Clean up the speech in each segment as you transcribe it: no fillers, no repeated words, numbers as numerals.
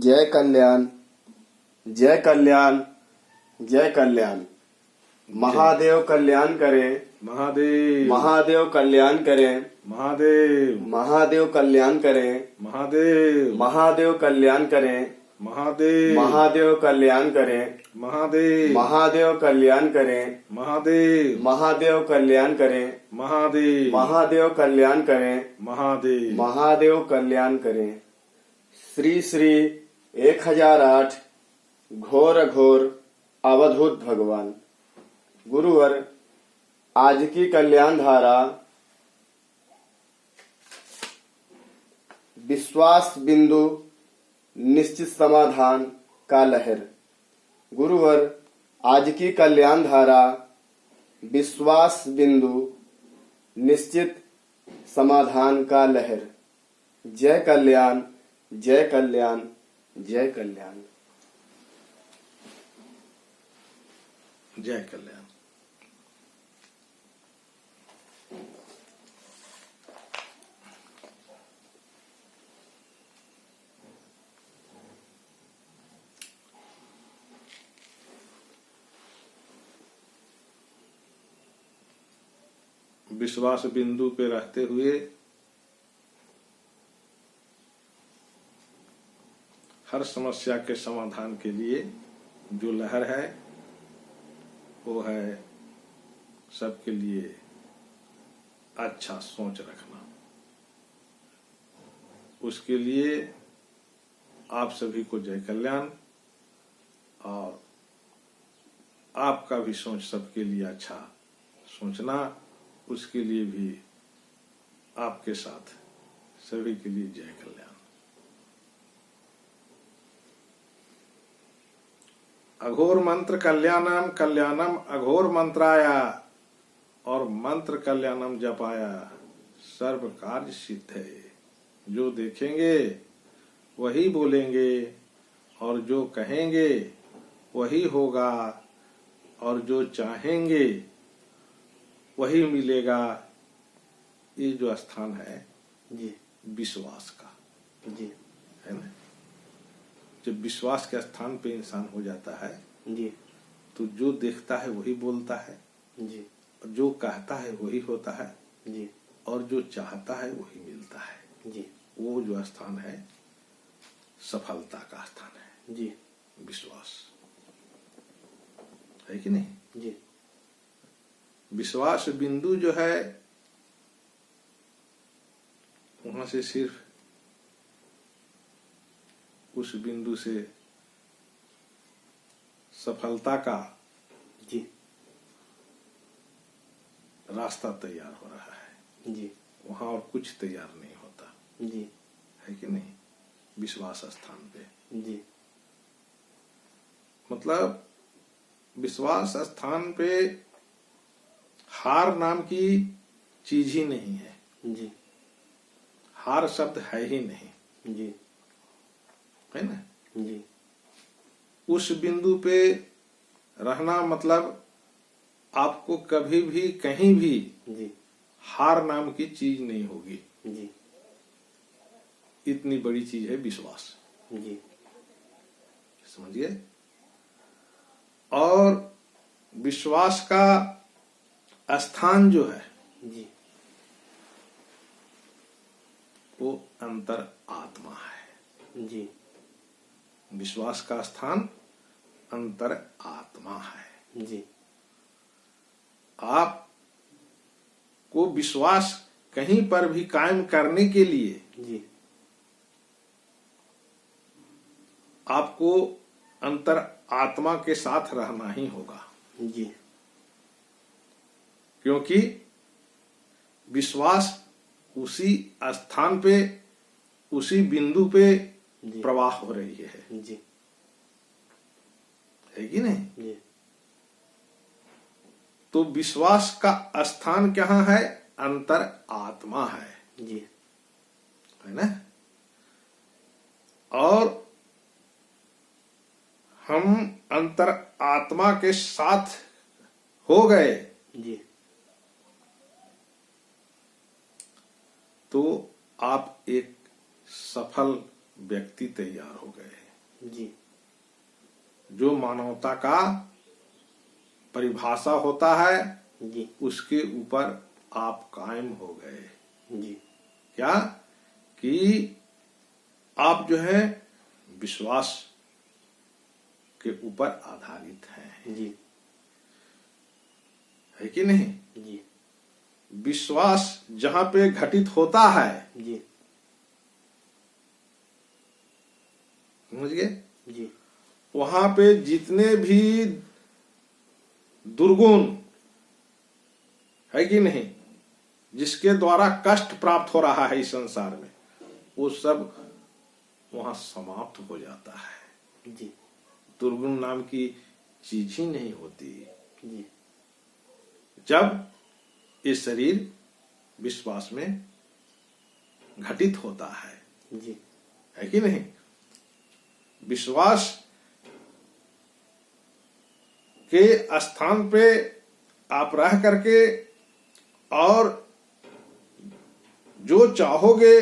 जय कल्याण जय कल्याण जय कल्याण। महादेव कल्याण करे, महादेव महादेव कल्याण करे, महादेव महादेव कल्याण करे, महादेव महादेव कल्याण करे, महादेव महादेव कल्याण करे, महादेव महादेव कल्याण करे, महादेव महादेव कल्याण करे, महादेव महादेव कल्याण करे, महादेव महादेव कल्याण करे। श्री श्री 1008 घोर घोर अवधूत भगवान गुरुवर आज की कल्याण धारा विश्वास बिंदु निश्चित समाधान का लहर। गुरुवर आज की कल्याण धारा विश्वास बिंदु निश्चित समाधान का लहर। जय कल्याण जय कल्याण जय कल्याण जय कल्याण। विश्वास बिंदु पे रहते हुए हर समस्या के समाधान के लिए जो लहर है वो है सबके लिए अच्छा सोच रखना। उसके लिए आप सभी को जय कल्याण। और आपका भी सोच सबके लिए अच्छा सोचना, उसके लिए भी आपके साथ सभी के लिए जय कल्याण। अघोर मंत्र कल्याणम कल्याणम अघोर मंत्राया, और मंत्र कल्याणम जपाया सर्व कार्य सिद्ध है। जो देखेंगे वही बोलेंगे और जो कहेंगे वही होगा और जो चाहेंगे वही मिलेगा। ये जो स्थान है जी विश्वास का जी है ना। जब विश्वास के स्थान पे इंसान हो जाता है जी तो जो देखता है वही बोलता है, जी जो कहता है वही होता है, जी और जो चाहता है वही मिलता है। जी वो जो स्थान है सफलता का स्थान है। जी विश्वास है कि नहीं। जी विश्वास बिंदु जो है वहां से सिर्फ उस बिंदु से सफलता का जी रास्ता तैयार हो रहा है। जी वहां और कुछ तैयार नहीं होता जी है कि नहीं। विश्वास स्थान पे जी मतलब विश्वास स्थान पे हार नाम की चीज ही नहीं है। जी हार शब्द है ही नहीं, जी है ना। जी उस बिंदु पे रहना मतलब आपको कभी भी कहीं भी जी हार नाम की चीज नहीं होगी। जी इतनी बड़ी चीज है विश्वास, जी समझिए। और विश्वास का स्थान जो है जी वो अंतर आत्मा है। जी विश्वास का स्थान अंतर आत्मा है। जी आप को विश्वास कहीं पर भी कायम करने के लिए जी आपको अंतर आत्मा के साथ रहना ही होगा। जी क्योंकि विश्वास उसी स्थान पे उसी बिंदु पे प्रवाह हो रही है जी है कि नहीं। जी तो विश्वास का स्थान कहाँ है, अंतर आत्मा है। जी है ना। और हम अंतर आत्मा के साथ हो गए जी तो आप एक सफल व्यक्ति तैयार हो गए। जी जो मानवता का परिभाषा होता है जी उसके ऊपर आप कायम हो गए। जी क्या कि आप जो है विश्वास के ऊपर आधारित हैं, जी है कि नहीं? जी विश्वास जहां पे घटित होता है, जी समझ गए, जी वहां पे जितने भी दुर्गुण, है कि नहीं, जिसके द्वारा कष्ट प्राप्त हो रहा है इस संसार में, वो सब वहां समाप्त हो जाता है। जी दुर्गुण नाम की चीज ही नहीं होती जी जब ये शरीर विश्वास में घटित होता जी है कि नहीं? विश्वास के स्थान पे आप रह करके और जो चाहोगे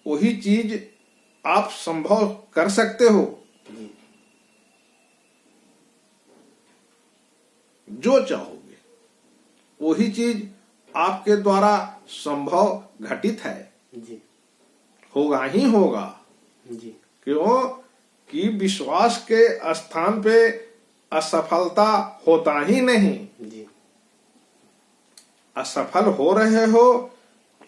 वही चीज आप संभव कर सकते हो। जी जो चाहोगे वही चीज आपके द्वारा संभव घटित है, जी होगा ही होगा। जी क्यों कि विश्वास के स्थान पे असफलता होता ही नहीं। जी असफल हो रहे हो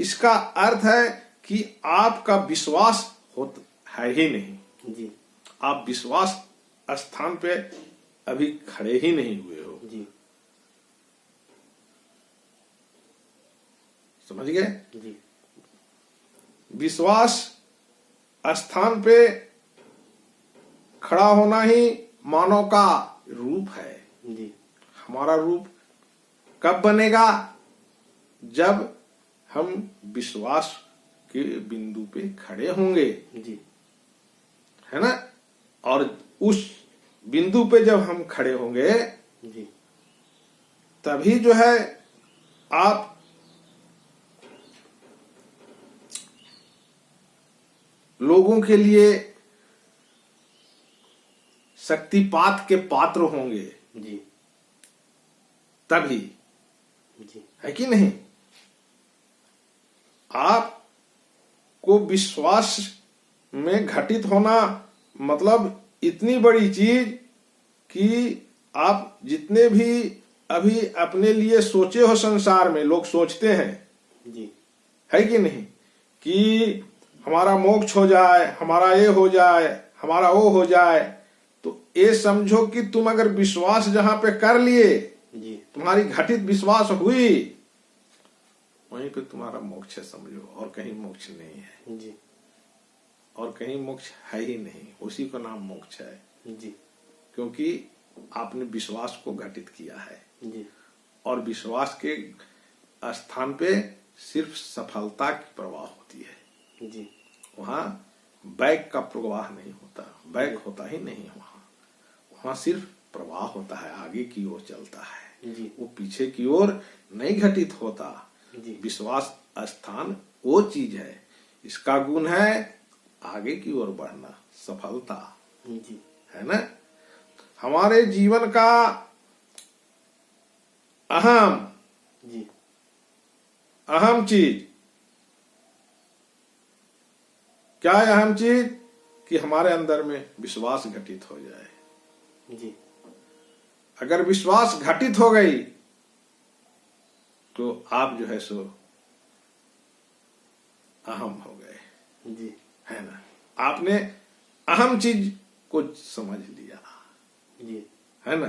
इसका अर्थ है कि आपका विश्वास है ही नहीं। जी आप विश्वास स्थान पे अभी खड़े ही नहीं हुए हो। जी समझ गए? जी विश्वास स्थान पे खड़ा होना ही मानव का रूप है। जी हमारा रूप कब बनेगा? जब हम विश्वास के बिंदु पे खड़े होंगे, जी है ना? और उस बिंदु पे जब हम खड़े होंगे जी तभी जो है आप लोगों के लिए शक्तिपात के पात्र होंगे, जी तभी, जी है कि नहीं? आपको विश्वास में घटित होना मतलब इतनी बड़ी चीज कि आप जितने भी अभी अपने लिए सोचे हो संसार में, लोग सोचते हैं, जी है कि नहीं, कि हमारा मोक्ष हो जाए, हमारा ये हो जाए, हमारा वो हो जाए, तो ये समझो कि तुम अगर विश्वास जहां पे कर लिए, जी तुम्हारी घटित विश्वास हुई, वहीं पे तुम्हारा मोक्ष है समझो, और कहीं मोक्ष नहीं है। जी और कहीं मोक्ष है ही नहीं, उसी का नाम मोक्ष है। जी क्योंकि आपने विश्वास को घटित किया है, जी और विश्वास के स्थान पे सिर्फ सफलता की प्रवाह होती है। जी वहां बैक का प्रवाह नहीं होता, बैक होता ही नहीं वहां सिर्फ प्रवाह होता है, आगे की ओर चलता है। जी वो पीछे की ओर नहीं घटित होता। जी विश्वास स्थान वो चीज है, इसका गुण है आगे की ओर बढ़ना, सफलता, जी है ना? हमारे जीवन का जी अहम चीज क्या है? अहम चीज कि हमारे अंदर में विश्वास घटित हो जाए। जी अगर विश्वास घटित हो गई तो आप जो है सो अहम हो गए, जी है ना? आपने अहम चीज को समझ लिया, जी है ना?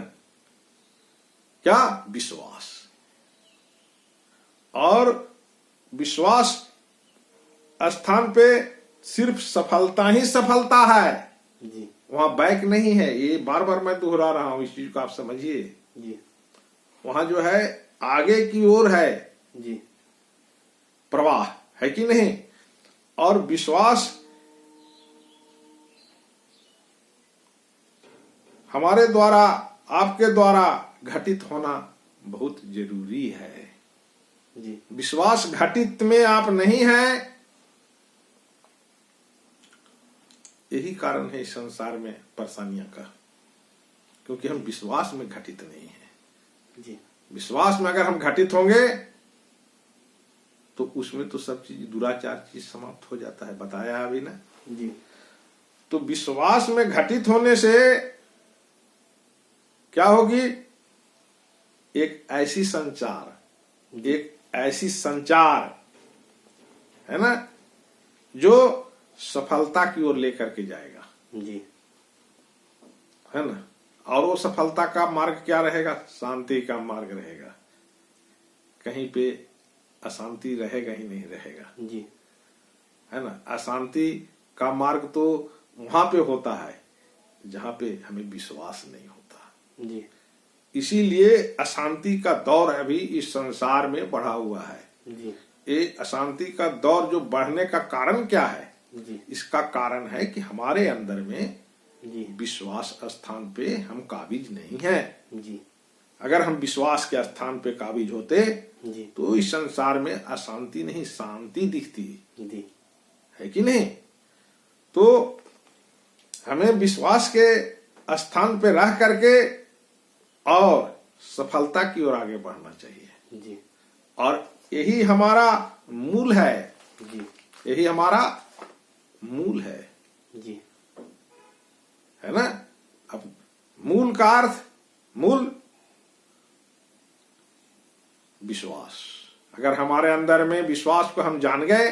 क्या? विश्वास। और विश्वास स्थान पे सिर्फ सफलता ही सफलता है, जी वहां बैक नहीं है। ये बार बार मैं दोहरा रहा हूं, इस चीज को आप समझिए। जी वहां जो है आगे की ओर है जी प्रवाह, है कि नहीं? और विश्वास हमारे द्वारा, आपके द्वारा घटित होना बहुत जरूरी है। जी विश्वास घटित में आप नहीं हैं यही कारण है इस संसार में परेशानियां का, क्योंकि हम विश्वास में घटित नहीं है। जी विश्वास में अगर हम घटित होंगे तो उसमें तो सब चीज दुराचार चीज समाप्त हो जाता है, बताया अभी ना। जी तो विश्वास में घटित होने से क्या होगी, एक ऐसी संचार, एक ऐसी संचार है ना जो सफलता की ओर लेकर के जाएगा, जी है ना। और वो सफलता का मार्ग क्या रहेगा, शांति का मार्ग रहेगा, कहीं पे अशांति रहेगा ही नहीं रहेगा, जी है ना। अशांति का मार्ग तो वहां पे होता है जहां पे हमें विश्वास नहीं होता। जी इसीलिए अशांति का दौर अभी इस संसार में बढ़ा हुआ है। जी ये अशांति का दौर जो बढ़ने का कारण क्या है, जी इसका कारण है कि हमारे अंदर में जी विश्वास स्थान पे हम काबिज नहीं है। जी अगर हम विश्वास के स्थान पे काबिज होते जी तो इस संसार में अशांति नहीं शांति दिखती जी है कि नहीं। तो हमें विश्वास के स्थान पे रह करके और सफलता की ओर आगे बढ़ना चाहिए, जी और यही हमारा मूल है, जी यही हमारा मूल है जी ना। अब मूल का अर्थ, मूल विश्वास। अगर हमारे अंदर में विश्वास को हम जान गए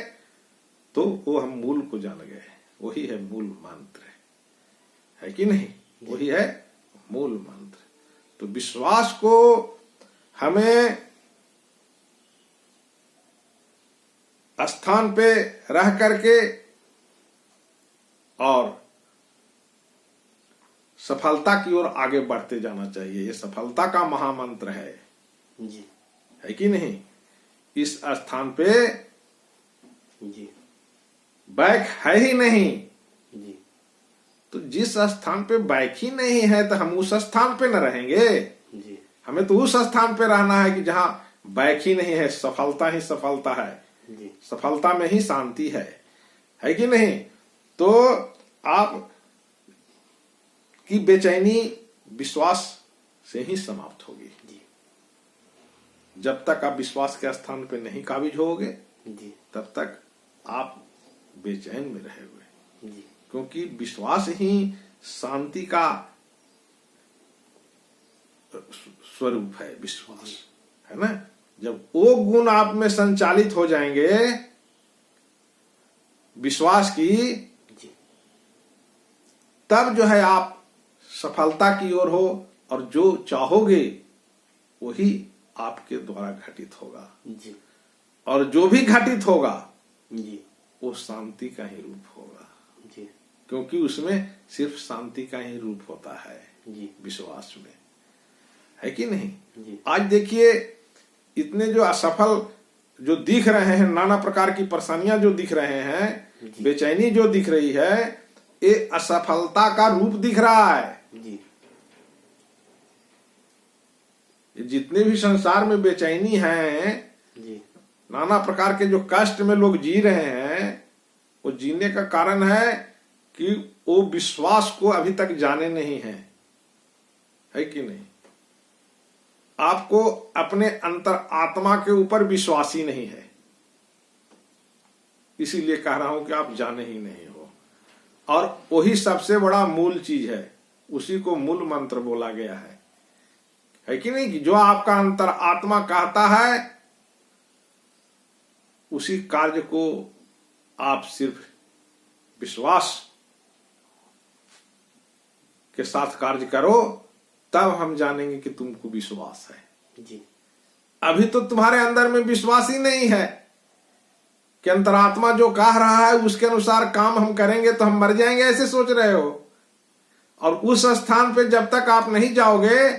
तो वो हम मूल को जान गए, वही है मूल मंत्र, है कि नहीं, वही है मूल मंत्र। तो विश्वास को हमें स्थान पे रह करके और सफलता की ओर आगे बढ़ते जाना चाहिए। ये सफलता का महामंत्र जी है कि नहीं। इस स्थान पे जी बैक है ही नहीं, जी तो जिस स्थान पे बैक ही नहीं है तो हम उस स्थान पे न रहेंगे। जी हमें तो उस स्थान पे रहना है कि जहां बैक ही नहीं है, सफलता ही सफलता है, जी सफलता में ही शांति है कि नहीं। तो आप की बेचैनी विश्वास से ही समाप्त होगी। जी जब तक आप विश्वास के स्थान पे नहीं काबिज होगे जी तब तक आप बेचैन में रहेंगे, जी क्योंकि विश्वास ही शांति का स्वरूप है, विश्वास है ना। जब वो गुण आप में संचालित हो जाएंगे विश्वास की, जी तब जो है आप सफलता की ओर हो, और जो चाहोगे वही आपके द्वारा घटित होगा, जी और जो भी घटित होगा जी वो शांति का ही रूप होगा, जी क्योंकि उसमें सिर्फ शांति का ही रूप होता है जी विश्वास में, है कि नहीं। जी आज देखिए इतने जो असफल जो दिख रहे हैं, नाना प्रकार की परेशानियां जो दिख रहे हैं, बेचैनी जो दिख रही है, ये असफलता का रूप दिख रहा है। जी जितने भी संसार में बेचैनी है, जी नाना प्रकार के जो कष्ट में लोग जी रहे हैं, वो जीने का कारण है कि वो विश्वास को अभी तक जाने नहीं है कि नहीं। आपको अपने अंतर आत्मा के ऊपर विश्वास ही नहीं है, इसीलिए कह रहा हूं कि आप जाने ही नहीं हो। और वही सबसे बड़ा मूल चीज है, उसी को मूल मंत्र बोला गया है कि नहीं। कि जो आपका अंतर आत्मा कहता है उसी कार्य को आप सिर्फ विश्वास के साथ कार्य करो, तब हम जानेंगे कि तुमको विश्वास है। जी अभी तो तुम्हारे अंदर में विश्वास ही नहीं है कि अंतरात्मा जो कह रहा है उसके अनुसार काम हम करेंगे तो हम मर जाएंगे, ऐसे सोच रहे हो। और उस स्थान पे जब तक आप नहीं जाओगे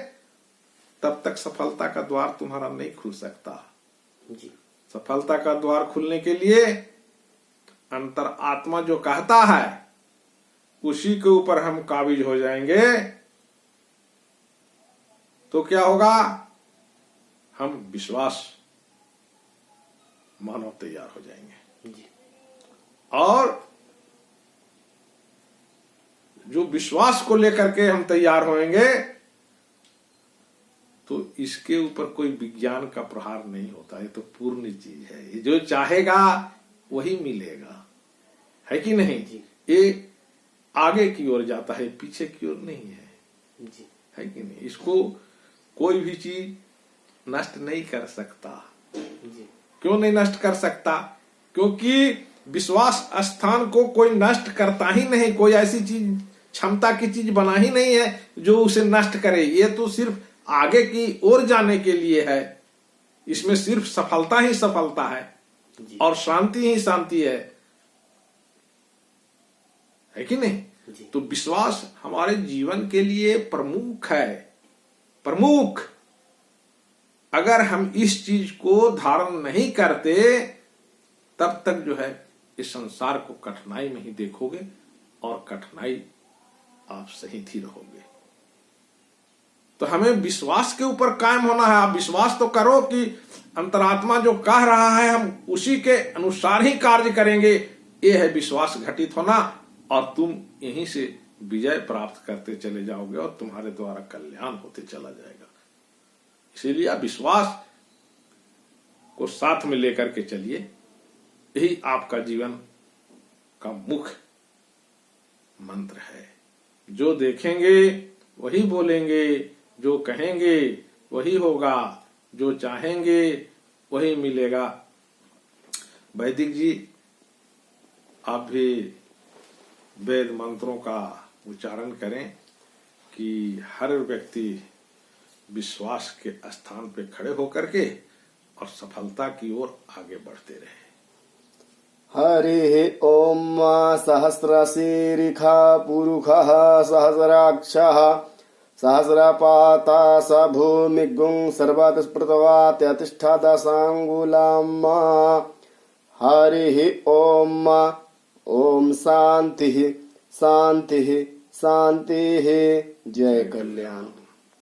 तब तक सफलता का द्वार तुम्हारा नहीं खुल सकता। जी सफलता का द्वार खुलने के लिए अंतर आत्मा जो कहता है उसी के ऊपर हम काबिज हो जाएंगे तो क्या होगा, हम विश्वास मानव तैयार हो जाएंगे। जी और जो विश्वास को लेकर के हम तैयार होंगे तो इसके ऊपर कोई विज्ञान का प्रहार नहीं होता। ये तो पूर्ण चीज है, ये जो चाहेगा वही मिलेगा, है कि नहीं? ये आगे की ओर जाता है, पीछे की ओर नहीं है, है कि नहीं? इसको कोई भी चीज नष्ट नहीं कर सकता। क्यों नहीं नष्ट कर सकता? क्योंकि विश्वास स्थान को कोई नष्ट करता ही नहीं, कोई ऐसी चीज क्षमता की चीज बना ही नहीं है जो उसे नष्ट करे। ये तो सिर्फ आगे की ओर जाने के लिए है, इसमें सिर्फ सफलता ही सफलता है और शांति ही शांति है कि नहीं? तो विश्वास हमारे जीवन के लिए प्रमुख है, प्रमुख। अगर हम इस चीज को धारण नहीं करते तब तक जो है इस संसार को कठिनाई में ही देखोगे और कठिनाई आप सहित ही रहोगे। तो हमें विश्वास के ऊपर कायम होना है। आप विश्वास तो करो कि अंतरात्मा जो कह रहा है हम उसी के अनुसार ही कार्य करेंगे। ये है विश्वास घटित होना, और तुम यहीं से विजय प्राप्त करते चले जाओगे और तुम्हारे द्वारा कल्याण होते चला जाएगा। इसीलिए आप विश्वास को साथ में लेकर के चलिए, यही आपका जीवन का मुख्य मंत्र है। जो देखेंगे वही बोलेंगे, जो कहेंगे वही होगा, जो चाहेंगे वही मिलेगा। वैदिक जी, आप भी वेद मंत्रों का उच्चारण करें कि हर व्यक्ति विश्वास के स्थान पे खड़े होकर के और सफलता की ओर आगे बढ़ते रहे। हरि ओम सहस्रशीरिखा पुरुषः सहस्राक्षः सहस्रपाता स भूमिगुं सर्वतस्पृतवा त्यतिष्ठदशाङ्गुलम्। हरि ओम। ओम शांति शांति शांति। जय कल्याण।